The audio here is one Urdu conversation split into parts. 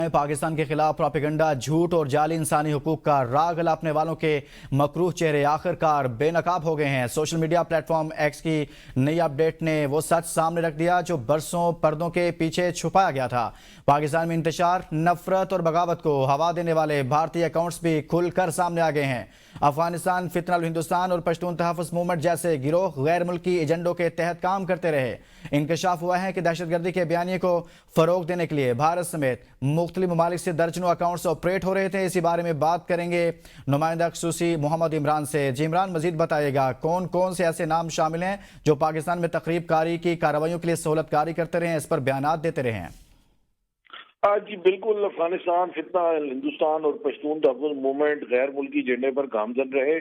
افواہیں پاکستان کے خلاف پروپیگنڈا، جھوٹ اور جعلی انسانی حقوق کا راگ الاپنے والوں کے مکروہ چہرے آخر کار بے نقاب ہو گئے ہیں۔ Social media plate form x کی نئی اپ ڈیٹ نے وہ سچ سامنے رکھ دیا جو برسوں پردوں کے پیچھے چھپایا گیا تھا۔ پاکستان میں انتشار، نفرت اور بغاوت کو ہوا دینے والے بھارتی اکاؤنٹس بھی کھل کر سامنے آ گئے ہیں۔ افغانستان فتنہ الہندوستان اور پشتون تحفظ موومنٹ جیسے گروہ غیر ملکی ایجنڈوں کے تحت کام کرتے رہے۔ انکشاف ہوا ہے کہ دہشت گردی کے بیانیے کو فروغ دینے کے لیے بھارت سمیت مختلف ممالک سے درجنوں اکاؤنٹس آپریٹ ہو رہے تھے۔ اسی بارے میں بات کریں گے نمائندہ خصوصی محمد عمران سے۔ جی عمران، مزید بتائیے گا کون کون سے ایسے نام شامل ہیں جو پاکستان میں تقریب کاری کی کارروائیوں کے لیے سہولت کاری کرتے رہے ہیں، اس پر بیانات دیتے رہے ہیں؟ جی بالکل، افغانستان فتنہ ہندوستان اور پشتون تحفظ موومنٹ غیر ملکی ایجنڈے پر گامزن رہے۔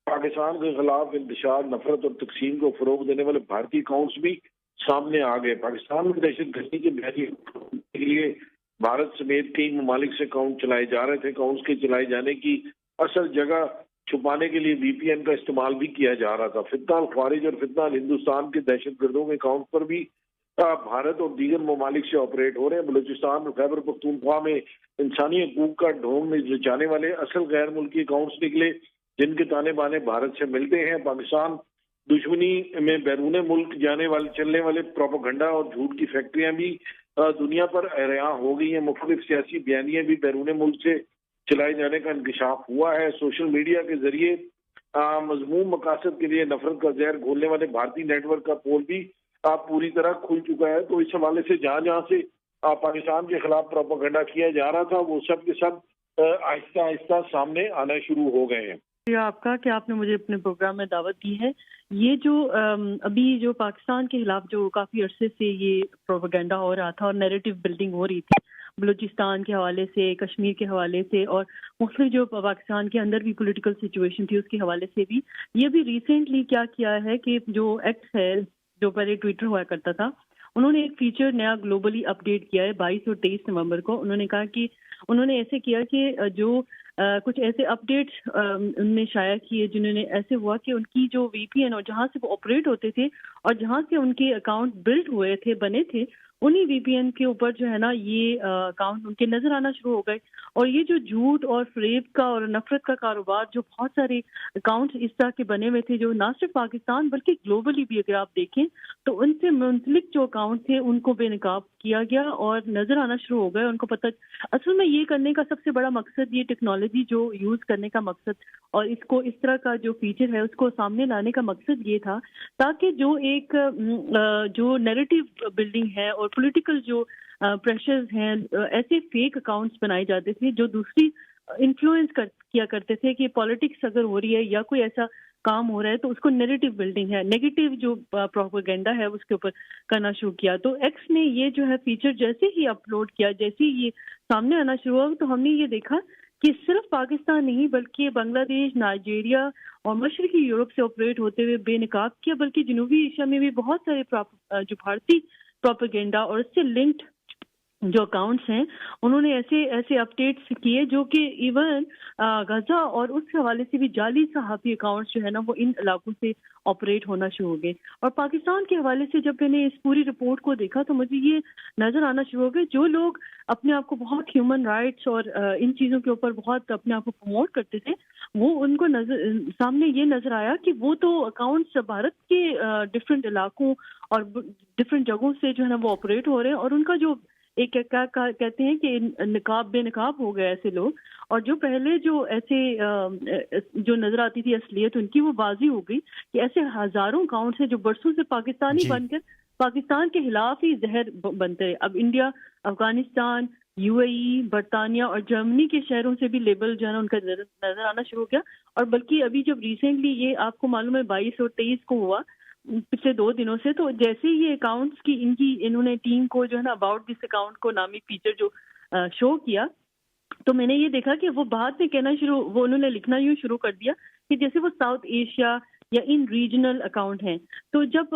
پاکستان کے خلاف انتشار، نفرت اور تقسیم کو فروغ دینے والے بھارتی اکاؤنٹس بھی سامنے آ گئے۔ پاکستان میں دہشت گردی کے بیانیے کے لیے بھارت سمیت کئی ممالک سے اکاؤنٹ چلائے جا رہے تھے۔ اکاؤنٹس کے چلائے جانے کی اصل جگہ چھپانے کے لیے وی پی این کا استعمال بھی کیا جا رہا تھا۔ فتنہ الخوارج اور فتنہ ہندوستان کے دہشت گردوں کے اکاؤنٹ پر بھی بھارت اور دیگر ممالک سے آپریٹ ہو رہے ہیں۔ بلوچستان اور خیبر پختونخوا میں انسانی حقوق کا ڈھونگ رچانے والے اصل غیر ملکی اکاؤنٹس نکلے جن کے تانے بانے بھارت سے ملتے ہیں۔ پاکستان دشمنی میں بیرون ملک چلنے والے پروپیگنڈا اور جھوٹ کی فیکٹریاں بھی دنیا پر عریاں ہو گئی ہیں۔ مختلف سیاسی بیانیے بھی بیرون ملک سے چلائے جانے کا انکشاف ہوا ہے۔ سوشل میڈیا کے ذریعے مذموم مقاصد کے لیے نفرت کا زہر گھولنے والے بھارتی نیٹ ورک کا پول بھی پوری طرح کھل چکا ہے۔ تو اس حوالے سے جہاں سے پاکستان کے خلاف پروپیگنڈا کیا جا رہا تھا وہ سب کے سب آہستہ آہستہ سامنے آنا شروع ہو گئے ہیں۔ آپ کا کہ آپ نے مجھے اپنے پروگرام میں دعوت دی ہے۔ یہ جو ابھی جو پاکستان کے خلاف جو کافی عرصے سے یہ پروپیگنڈا ہو رہا تھا اور نیریٹو بلڈنگ ہو رہی تھی بلوچستان کے حوالے سے، کشمیر کے حوالے سے اور مختلف جو پاکستان کے اندر بھی پولیٹیکل سچویشن تھی اس کے حوالے سے بھی، یہ بھی ریسنٹلی کیا ہے کہ جو ایکس ہے جو پہلے ٹویٹر ہوا کرتا تھا، انہوں نے ایک فیچر نیا گلوبلی اپ ڈیٹ کیا ہے 22 اور 23 نومبر کو۔ انہوں نے کہا کہ انہوں نے ایسے کیا کہ جو کچھ ایسے اپ ڈیٹس ان نے شائع کیے جنہوں نے ایسے ہوا کہ ان کی جو وی پی این اور جہاں سے وہ آپریٹ ہوتے تھے اور جہاں سے ان کے اکاؤنٹ بلڈ ہوئے تھے، بنے تھے، انہی وی پی این کے اوپر جو ہے نا یہ اکاؤنٹ ان کے نظر آنا شروع ہو گئے۔ اور یہ جو جھوٹ اور فریب کا اور نفرت کا کاروبار جو بہت سارے اکاؤنٹس اس طرح کے بنے ہوئے تھے جو نہ صرف پاکستان بلکہ گلوبلی بھی اگر آپ دیکھیں تو ان سے منسلک جو اکاؤنٹ تھے ان کو بے نقاب کیا گیا اور نظر آنا شروع ہو گئے۔ ان کو پتہ اصل میں یہ کرنے کا سب سے بڑا مقصد، یہ ٹیکنالوجی جو یوز کرنے کا مقصد اور اس کو اس طرح کا جو فیچر ہے اس کو سامنے لانے کا مقصد یہ تھا تاکہ جو ایک جو نیریٹو بلڈنگ ہے اور پولیٹیکل جو پریشرز ہیں، ایسے فیک اکاؤنٹس بنائے جاتے تھے جو دوسری انفلوئنس کیا کرتے تھے کہ پالیٹکس اگر ہو رہی ہے یا کوئی ایسا کام ہو رہا ہے تو اس کو نیریٹو بلڈنگ ہے، نیگیٹو جو پروپیگنڈا ہے اس کے اوپر کرنا شروع کیا۔ تو ایکس نے یہ جو ہے فیچر جیسے ہی اپلوڈ کیا، جیسے ہی یہ سامنے آنا شروع ہوا تو ہم نے یہ دیکھا کہ صرف پاکستان نہیں بلکہ بنگلہ دیش، نائجیریا اور مشرقی یورپ سے آپریٹ ہوتے ہوئے بے نقاب کیا، بلکہ جنوبی ایشیا میں بھی بہت سارے جو بھارتی پروپیگنڈا اور اس سے لنکڈ جو اکاؤنٹس ہیں انہوں نے ایسے اپڈیٹس کیے جو کہ ایون غزہ اور اس کے حوالے سے بھی جعلی صحافی اکاؤنٹس جو ہے نا وہ ان علاقوں سے آپریٹ ہونا شروع ہو گئے۔ اور پاکستان کے حوالے سے جب میں نے اس پوری رپورٹ کو دیکھا تو مجھے یہ نظر آنا شروع ہو گئے جو لوگ اپنے آپ کو بہت ہیومن رائٹس اور ان چیزوں کے اوپر بہت اپنے آپ کو پروموٹ کرتے تھے، وہ ان کو سامنے یہ نظر آیا کہ وہ تو اکاؤنٹس بھارت کے ڈفرینٹ علاقوں اور ڈفرینٹ جگہوں سے جو ہے نا وہ آپریٹ ہو رہے ہیں اور ان کا جو ایک کیا کہتے ہیں کہ بے نقاب ہو گئے ایسے لوگ، اور جو پہلے جو ایسے جو نظر آتی تھی اصلیت ان کی وہ بازی ہو گئی کہ ایسے ہزاروں اکاؤنٹس ہیں جو برسوں سے پاکستانی بن کر پاکستان کے خلاف ہی زہر بنتے ہیں۔ اب انڈیا، افغانستان، یو اے ای، برطانیہ اور جرمنی کے شہروں سے بھی لیبل جو ہے نا ان کا نظر آنا شروع ہو گیا۔ اور بلکہ ابھی جب ریسنٹلی یہ آپ کو معلوم ہے 22 اور 23 کو ہوا پچھلے 2 دنوں سے، تو جیسے ہی یہ اکاؤنٹس کی انہوں نے ٹیم کو جو ہے نا اباؤٹ دس اکاؤنٹ کو نامی فیچر جو شو کیا تو میں نے یہ دیکھا کہ وہ بعد میں کہنا وہ انہوں نے لکھنا یوں شروع کر دیا کہ جیسے وہ ساؤتھ ایشیا یا ان ریجنل اکاؤنٹ ہیں۔ تو جب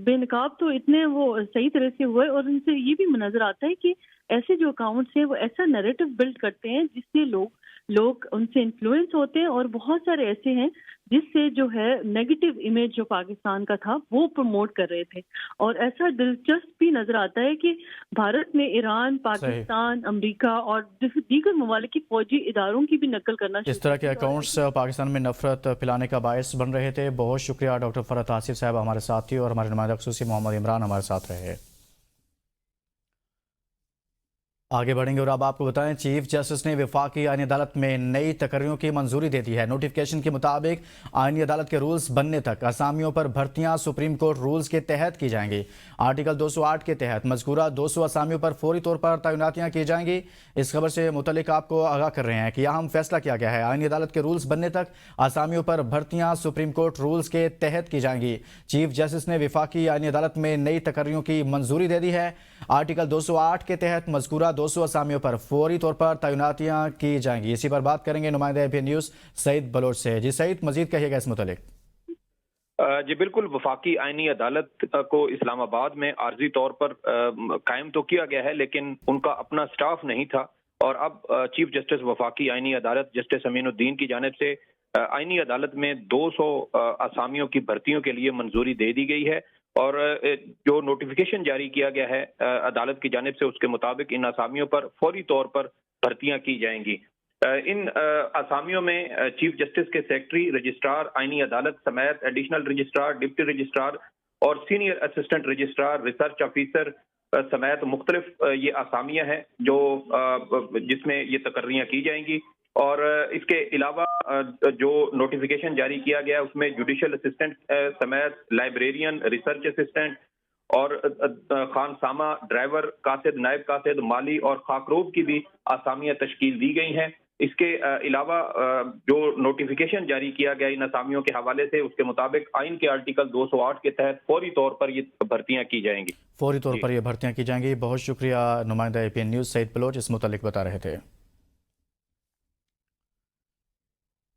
بے نقاب تو اتنے وہ صحیح طرح سے ہوئے اور ان سے یہ بھی نظر آتا ہے کہ ایسے جو اکاؤنٹس ہیں وہ ایسا نیریٹو بلڈ کرتے ہیں جس سے لوگ ان سے انفلوئنس ہوتے ہیں، اور بہت سارے ایسے ہیں جس سے جو ہے نیگیٹو امیج جو پاکستان کا تھا وہ پروموٹ کر رہے تھے. اور ایسا دلچسپ بھی نظر آتا ہے کہ بھارت نے ایران، پاکستان، امریکہ اور دیگر ممالک کی فوجی اداروں کی بھی نقل کرنا اس طرح کے اکاؤنٹس پاکستان میں نفرت پھیلانے کا باعث بن رہے تھے. بہت شکریہ ڈاکٹر فرحت آصف صاحب ہمارے ساتھ تھی، اور ہمارے نمائندہ خصوصی محمد عمران ہمارے ساتھ رہے. آگے بڑھیں گے اور اب آپ کو بتائیں چیف جسٹس نے وفاقی آئینی عدالت میں نئی تقرریوں کی منظوری دے دی ہے. نوٹیفکیشن کے مطابق آئینی عدالت کے رولز بننے تک اسامیوں پر بھرتیاں سپریم کورٹ رولز کے تحت کی جائیں گی. آرٹیکل 208 کے تحت مذکورہ 200 اسامیوں پر فوری طور پر تعیناتیاں کی جائیں گی. اس خبر سے متعلق آپ کو آگاہ کر رہے ہیں کہ اہم فیصلہ کیا گیا ہے. آئینی عدالت کے رولز بننے تک اسامیوں پر بھرتیاں سپریم کورٹ رولز کے تحت کی جائیں گی. چیف جسٹس نے وفاقی آئینی عدالت میں نئی تقرریوں کی منظوری دے دی ہے. آرٹیکل 208 کے تحت مذکورہ 200 اسامیوں پر فوری طور پر تعیناتیاں کی جائیں گی. اسی پر بات کریں گے نمائندہ APN نیوز سعید بلوچ سے. جی سعید، مزید کہیے گا اس متعلق. جی بالکل، وفاقی آئینی عدالت کو اسلام آباد میں عارضی طور پر قائم تو کیا گیا ہے، لیکن ان کا اپنا سٹاف نہیں تھا، اور اب چیف جسٹس وفاقی آئینی عدالت جسٹس امین الدین کی جانب سے آئینی عدالت میں 200 اسامیوں کی بھرتیوں کے لیے منظوری دے دی گئی ہے. اور جو نوٹیفیکیشن جاری کیا گیا ہے عدالت کی جانب سے، اس کے مطابق ان اسامیوں پر فوری طور پر بھرتیاں کی جائیں گی. ان اسامیوں میں چیف جسٹس کے سیکرٹری، رجسٹرار آئینی عدالت سمیت ایڈیشنل رجسٹرار، ڈپٹی رجسٹرار اور senior assistant registrar, research officer سمیت مختلف یہ اسامیاں ہیں جو جس میں یہ تقرریاں کی جائیں گی. اور اس کے علاوہ جو نوٹیفیکیشن جاری کیا گیا اس میں جوڈیشل اسسٹنٹ سمیت لائبریرین، ریسرچ اسسٹنٹ اور خانسامہ، ڈرائیور، قاصد، نائب قاصد، مالی اور خاکروب کی بھی اسامیاں تشکیل دی گئی ہیں. اس کے علاوہ جو نوٹیفیکیشن جاری کیا گیا ان اسامیوں کے حوالے سے، اس کے مطابق آئین کے آرٹیکل 208 کے تحت فوری طور پر یہ بھرتیاں کی جائیں گی. فوری طور پر یہ بھرتیاں کی جائیں گی. بہت شکریہ نمائندہ APN نیوز سعید بلوچ اس متعلق بتا رہے تھے.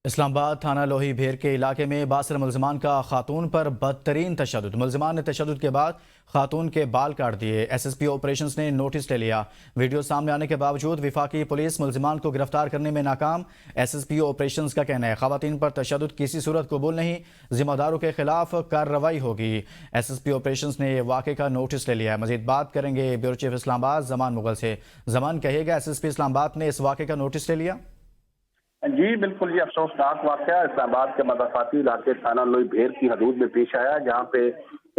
اسلام آباد تھانہ لوہی بھیر کے علاقے میں باصر ملزمان کا خاتون پر بدترین تشدد. ملزمان نے تشدد کے بعد خاتون کے بال کاٹ دیے. SSP آپریشنز نے نوٹس لے لیا. ویڈیو سامنے آنے کے باوجود وفاقی پولیس ملزمان کو گرفتار کرنے میں ناکام. SSP آپریشنز کا کہنا ہے خواتین پر تشدد کسی صورت قبول نہیں، ذمہ داروں کے خلاف کارروائی ہوگی. SSP آپریشنز نے واقعے کا نوٹس لے لیا ہے. مزید بات کریں گے بیورو چیف اسلام آباد زمان مغل سے. زمان، کہیے گا SSP اسلام آباد نے اس واقعے کا نوٹس لے لیا؟ جی بالکل، یہ افسوسناک واقعہ اسلام آباد کے مضافاتی علاقے تھانہ لوئی بھیر کی حدود میں پیش آیا، جہاں پہ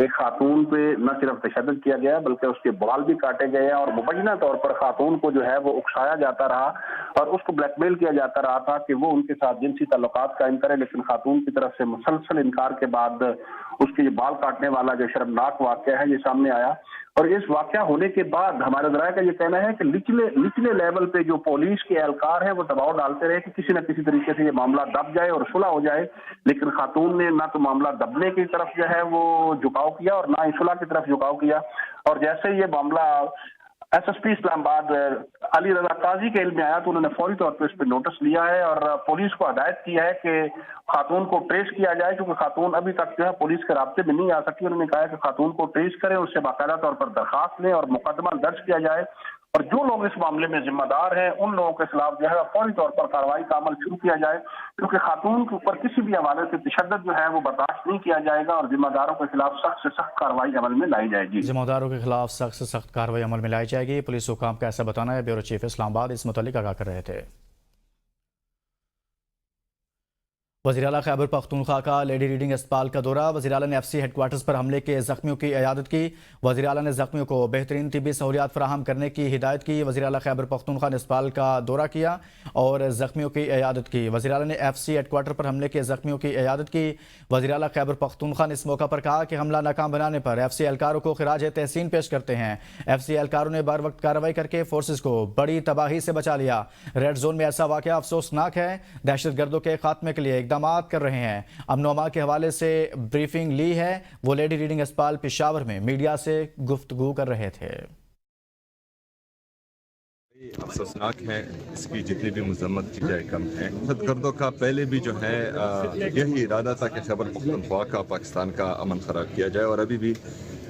ایک خاتون پہ نہ صرف تشدد کیا گیا بلکہ اس کے بال بھی کاٹے گئے اور مبینہ طور پر خاتون کو جو ہے وہ اکسایا جاتا رہا اور اس کو بلیک میل کیا جاتا رہا تھا کہ وہ ان کے ساتھ جنسی تعلقات قائم کرے. لیکن خاتون کی طرف سے مسلسل انکار کے بعد اس کے یہ بال کاٹنے والا جو شرمناک واقعہ ہے یہ سامنے آیا. اور اس واقعہ ہونے کے بعد ہمارے ذرائع کا یہ کہنا ہے کہ نچلے لیول پہ جو پولیس کے اہلکار ہیں وہ دباؤ ڈالتے رہے کہ کسی نہ کسی طریقے سے یہ معاملہ دب جائے اور صلح ہو جائے. لیکن خاتون نے نہ تو معاملہ دبنے کی طرف جو ہے وہ جھکاؤ کیا اور نہ ہی صلح کی طرف جھکاؤ کیا. اور جیسے یہ معاملہ SSP اسلام آباد علی رضا قاضی کے علم میں آیا تو انہوں نے فوری طور پہ اس پہ نوٹس لیا ہے اور پولیس کو ہدایت کی ہے کہ خاتون کو ٹریس کیا جائے، کیونکہ خاتون ابھی تک جو ہے پولیس کے رابطے میں نہیں آ سکی. انہوں نے کہا ہے کہ خاتون کو ٹریس کریں، اس سے باقاعدہ طور پر درخواست لیں اور مقدمہ درج کیا جائے، اور جو لوگ اس معاملے میں ذمہ دار ہیں ان لوگوں کے خلاف جو ہے فوری طور پر کارروائی کا عمل شروع کیا جائے، کیونکہ خاتون کے اوپر کسی بھی حوالے سے تشدد جو ہے وہ برداشت نہیں کیا جائے گا اور ذمہ داروں کے خلاف سخت سے سخت کارروائی عمل میں لائی جائے گی. ذمہ داروں کے خلاف سخت سے سخت کارروائی عمل میں لائی جائے گی. پولیس حکام کا ایسا بتانا ہے. بیورو چیف اسلام آباد اس متعلق آگاہ کر رہے تھے. وزیر اعلیٰ خیبر پختونخوا کا لیڈی ریڈنگ اسپتال کا دورہ. وزیر اعلیٰ نے FC ہیڈ کوارٹرز پر حملے کے زخمیوں کی عیادت کی. وزیر اعلیٰ نے زخمیوں کو بہترین طبی سہولیات فراہم کرنے کی ہدایت کی. وزیر اعلیٰ خیبر پختونخوا نے اسپتال کا دورہ کیا اور زخمیوں کی عیادت کی. وزیر اعلیٰ نے FC ہیڈ کوارٹر پر حملے کے زخمیوں کی عیادت کی. وزیر اعلیٰ خیبر پختونخوا نے اس موقع پر کہا کہ حملہ ناکام بنانے پر FC اہلکاروں کو خراج تحسین پیش کرتے ہیں. FC اہلکاروں نے بر وقت کارروائی کر کے فورسز کو بڑی تباہی سے بچا لیا. ریڈ زون میں ایسا واقعہ افسوسناک ہے. دہشت گردوں کے خاتمے کے لیے اقدامات کر رہے ہیں. امن و امان کے حوالے سے بریفنگ لی ہے. وہ لیڈی ریڈنگ اسپتال پشاور میں میڈیا سے گفتگو کر رہے تھے. افسوسناک ہے، اس کی جتنی بھی مذمت کی جائے کم ہے. دہشت گردوں کا پہلے بھی جو ہے یہی ارادہ تھا کہ خیبر پختونخوا کا، پاکستان کا امن خراب کیا جائے، اور ابھی بھی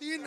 3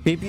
PP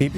PP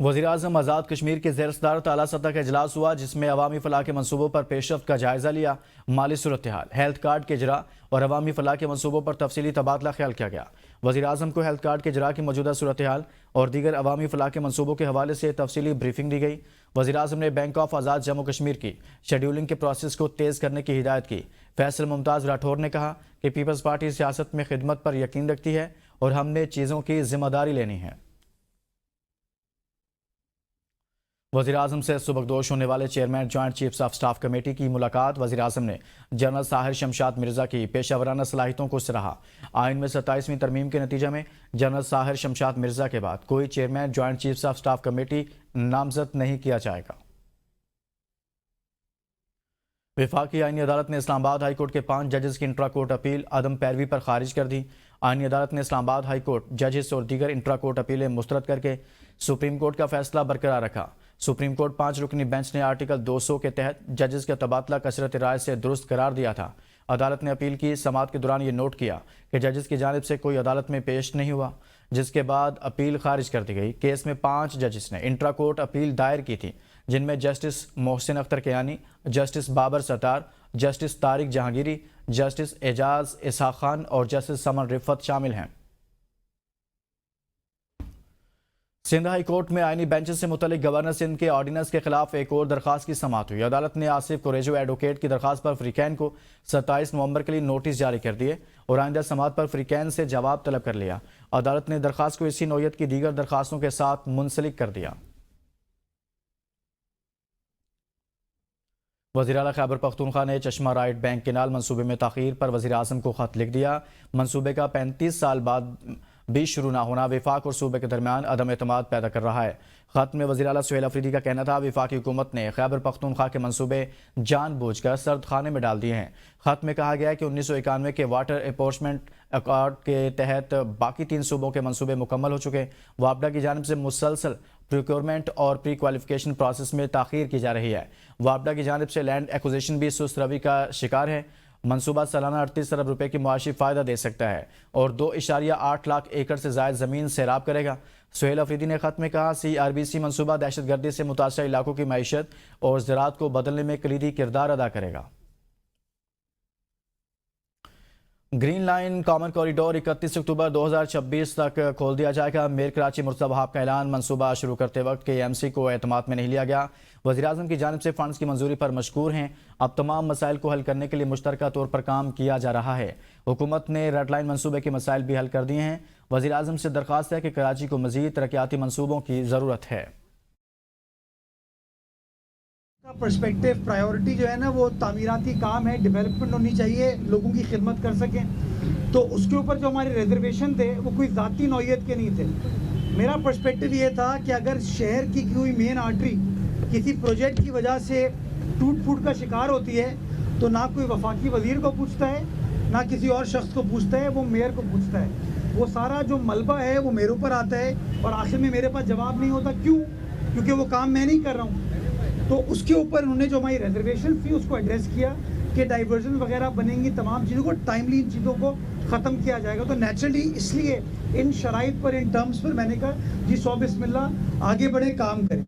وزیراعظم آزاد کشمیر کے زیر صدارت اعلیٰ سطح کا اجلاس ہوا جس میں عوامی فلاح کے منصوبوں پر پیش رفت کا جائزہ لیا، مالی صورتحال، ہیلتھ کارڈ کے اجراء اور عوامی فلاح کے منصوبوں پر تفصیلی تبادلہ خیال کیا گیا۔ وزیراعظم کو ہیلتھ کارڈ کے اجراء کی موجودہ صورتحال اور دیگر عوامی فلاح کے منصوبوں کے حوالے سے تفصیلی بریفنگ دی گئی۔ وزیراعظم نے بینک آف آزاد جموں کشمیر کی شیڈیولنگ کے پروسیس کو تیز کرنے کی ہدایت کی۔ فیصل ممتاز راٹھور نے کہا کہ پیپلز پارٹی سیاست میں خدمت پر یقین رکھتی ہے اور ہم نے چیزوں کی ذمہ داری لینی ہے۔ وزیراعظم سے سبکدوش ہونے والے chairman joint chiefs of staff committee کی ملاقات۔ وزیراعظم نے جنرل ساحر شمشاد مرزا کی پیشہ ورانہ صلاحیتوں کو سراہا۔ آئین میں 27ویں ترمیم کے نتیجے میں جنرل ساحر شمشاد مرزا کے بعد کوئی chairman joint chiefs of staff committee نامزد نہیں کیا جائے گا۔ وفاقی آئینی عدالت نے اسلام آباد ہائی کورٹ کے 5 ججز کی انٹرا کورٹ اپیل عدم پیروی پر خارج کر دی۔ آئینی عدالت نے اسلام آباد ہائی کورٹ ججز اور دیگر انٹرا کورٹ اپیلیں مسترد کر کے سپریم کورٹ کا فیصلہ برقرار رکھا۔ سپریم کورٹ 5 رکنی بینچ نے آرٹیکل 200 کے تحت ججز کا تبادلہ کثرت رائے سے درست قرار دیا تھا۔ عدالت نے اپیل کی سماعت کے دوران یہ نوٹ کیا کہ ججز کی جانب سے کوئی عدالت میں پیش نہیں ہوا، جس کے بعد اپیل خارج کر دی گئی۔ کیس میں 5 ججز نے انٹرا کورٹ اپیل دائر کی تھی، جن میں جسٹس محسن اختر کیانی، جسٹس بابر ستار، جسٹس طارق جہانگیری، جسٹس اعجاز اسحاق خان اور جسٹس سمن رفت شامل ہیں۔ سندھ ہائی کورٹ میں آئینی بینچز سے متعلق گورنر سندھ کے آرڈیننس کے خلاف ایک اور درخواست کی سماعت ہوئی۔ عدالت نے آصف کوریجو ایڈوکیٹ کی درخواست پر فریقین کو 27 نومبر کے لیے نوٹس جاری کر دیے اور آئندہ سماعت پر فریقین سے جواب طلب کر لیا۔ عدالت نے درخواست کو اسی نوعیت کی دیگر درخواستوں کے ساتھ منسلک کر دیا۔ وزیراعلیٰ خیبر پختونخوا نے چشمہ رائٹ بینک کینال منصوبے میں تاخیر پر وزیراعظم کو خط لکھ دیا۔ منصوبے کا 35 سال بعد بھی شروع نہ ہونا وفاق اور صوبے کے درمیان عدم اعتماد پیدا کر رہا ہے۔ خط میں وزیر اعلیٰ سہیل افریدی کا کہنا تھا وفاقی حکومت نے خیبر پختونخوا کے منصوبے جان بوجھ کر سرد خانے میں ڈال دیے ہیں۔ خط میں کہا گیا کہ 1991 کے واٹر اپورشمنٹ ایکارڈ کے تحت باقی 3 صوبوں کے منصوبے مکمل ہو چکے۔ وابڈا کی جانب سے مسلسل پروکیورمنٹ اور پری کوالیفیکیشن پروسیس میں تاخیر کی جا رہی ہے۔ وابڈا کی جانب سے لینڈ ایکوزیشن بھی سست روی کا شکار ہے۔ منصوبہ سالانہ 38 ارب روپے کی معاشی فائدہ دے سکتا ہے اور 2.8 لاکھ ایکڑ سے زائد زمین سیراب کرے گا۔ سہیل افریدی نے خط میں کہا CRBC منصوبہ دہشت گردی سے متاثرہ علاقوں کی معیشت اور زراعت کو بدلنے میں کلیدی کردار ادا کرے گا۔ گرین لائن کامن کوریڈور 31 اکتوبر 2026 تک کھول دیا جائے گا۔ میر کراچی مرتضی وہاب کا اعلان منصوبہ شروع کرتے وقت KMC کو اعتماد میں نہیں لیا گیا۔ وزیراعظم کی جانب سے فنڈز کی منظوری پر مشکور ہیں۔ اب تمام مسائل کو حل کرنے کے لیے مشترکہ طور پر کام کیا جا رہا ہے۔ حکومت نے ریڈ لائن منصوبے کے مسائل بھی حل کر دیے ہیں۔ وزیراعظم سے درخواست ہے کہ کراچی کو مزید ترقیاتی منصوبوں کی ضرورت ہے۔ پرسپیکٹو پرائیورٹی جو ہے نا وہ تعمیراتی کام ہے، ڈیولپمنٹ ہونی چاہیے، لوگوں کی خدمت کر سکیں، تو اس کے اوپر جو ہمارے ریزرویشن تھے وہ کوئی ذاتی نوعیت کے نہیں تھے۔ میرا پرسپیکٹو یہ تھا کہ اگر شہر کی کوئی مین آرٹری کسی پروجیکٹ کی وجہ سے ٹوٹ پھوٹ کا شکار ہوتی ہے تو نہ کوئی وفاقی وزیر کو پوچھتا ہے نہ کسی اور شخص کو پوچھتا ہے، وہ میئر کو پوچھتا ہے۔ وہ سارا جو ملبہ ہے وہ میرے اوپر آتا ہے اور آخر میں میرے پاس جواب نہیں ہوتا۔ کیوں؟ کیونکہ وہ کام میں نہیں کر رہا ہوں۔ تو اس کے اوپر انہوں نے جو ہماری ریزرویشن تھی اس کو ایڈریس کیا کہ ڈائیورژن وغیرہ بنیں گی، تمام چیزوں کو ٹائملی ان چیزوں کو ختم کیا جائے گا۔ تو نیچرلی اس لیے ان شرائط پر ان ٹرمز پر میں نے کہا جی 100 بسم اللہ آگے بڑھے، کام کریں۔